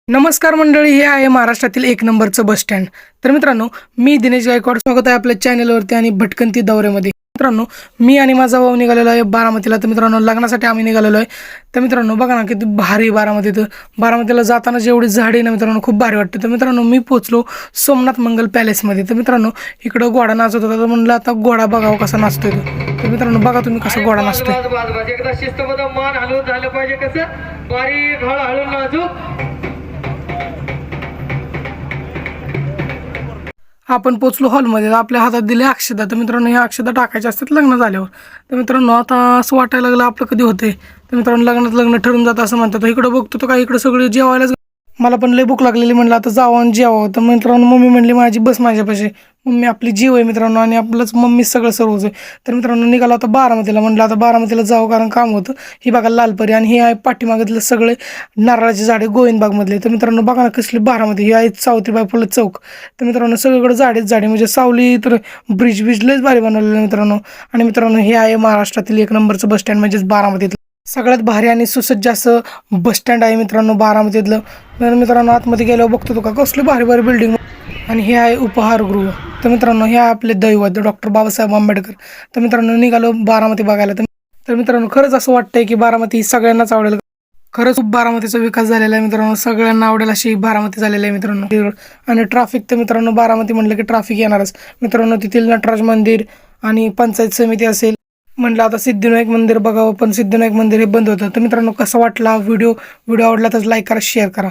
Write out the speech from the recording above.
नमस्कार मंडळी, हे आहे महाराष्ट्रातील एक नंबरचं बस स्टँड. तर मित्रांनो, मी दिनेश गायकवाड स्वागत आहे आपल्या चॅनलवरती आणि भटकंती दौऱ्यामध्ये. मित्रांनो, मी आणि माझा भाऊ निघालेलो आहे बारामतीला. तर मित्रांनो, लग्नासाठी आम्ही निघालेलो आहे. तर मित्रांनो, बघा ना किती भारी बारामती. तर बारामतीला जाताना जेवढी झाडी ना मित्रांनो, खूप भारी वाटतं. तर मित्रांनो, मी पोहोचलो सोमनाथ मंगल पॅलेसमध्ये. तर मित्रांनो, इकडं घोडा नाचत होता. तर म्हणलं आता घोडा बघावं कसा नाचतोय तो. तर मित्रांनो, बघा तुम्ही कसा घोडा नाचतोय. एकदा शिस्तबद्ध मान हलवून झालं पाहिजे, कसं बारीक हळूहळू नाजूक. आपण पोचलो हॉलमध्ये. आपल्या हातात दिले अक्षता. तर मित्रांनो, ह्या अक्षता टाकायच्या असतात लग्न झाल्यावर. तर मित्रांनो, आता असं वाटायला लागलं आपलं कधी होते. तर मित्रांनो, लग्नात लग्न ठरून जातं असं म्हणतात. इकडं बघतो तर काय, इकडं सगळे जेवायलाच. मला पण लय भूक लागलेली, म्हणलं आता जावं आणि जेवावं. तर मित्रांनो, मम्मी म्हणली माझी बस माझ्यापाशी. मम्मी आपली जीव आहे मित्रांनो, आणि आपलंच मम्मी सगळं सर्वच आहे. तर मित्रांनो, निघाला आता बारामतीला. म्हणलं आता बारामतीला जावं, कारण काम होतं. ही बघा लालपरी, आणि हे आहे पाठीमागतले सगळे नारळाचे झाडे गोविंदबागमधले. तर मित्रांनो, बघा ना कसली बारामती. ही आहे सावित्रीबाई फुले चौक. तर मित्रांनो, सगळीकडे झाडेच झाडे, म्हणजे सावली. तर ब्रिज लयच भारी बनवलेलं मित्रांनो. आणि मित्रांनो, हे आहे महाराष्ट्रातील एक नंबरचं बस स्टँड, म्हणजेच बारामतीतलं सगळ्यात भारी आणि सुसज्ज असं बस स्टँड आहे मित्रांनो बारामतीतलं. तर मित्रांनो, आतमध्ये गेल्यावर बघतो तो का कसली भारी भारी बिल्डिंग. आणि हे आहे उपहारगृह. तर मित्रांनो, हे आपले दैवत डॉक्टर बाबासाहेब आंबेडकर. तर मित्रांनो, निघालो बारामती बघायला. तर मित्रांनो, खरंच असं वाटतंय की बारामती सगळ्यांनाच आवडेल. खरंच खूप बारामतीचा विकास झालेला आहे मित्रांनो. सगळ्यांना आवडेल अशी बारामती झालेली आहे मित्रांनो. आणि ट्रॅफिक तर मित्रांनो, बारामती म्हणलं की ट्रॅफिक येणारच मित्रांनो. तिथील नटराज मंदिर आणि पंचायत समिती असेल. म्हटलं आता सिद्धिविनायक मंदिर बघावं, पण सिद्धिविनायक मंदिर हे बंद होतं. तर मित्रांनो, कसा वाटला व्हिडिओ आवडला तर लाईक करा, शेअर करा.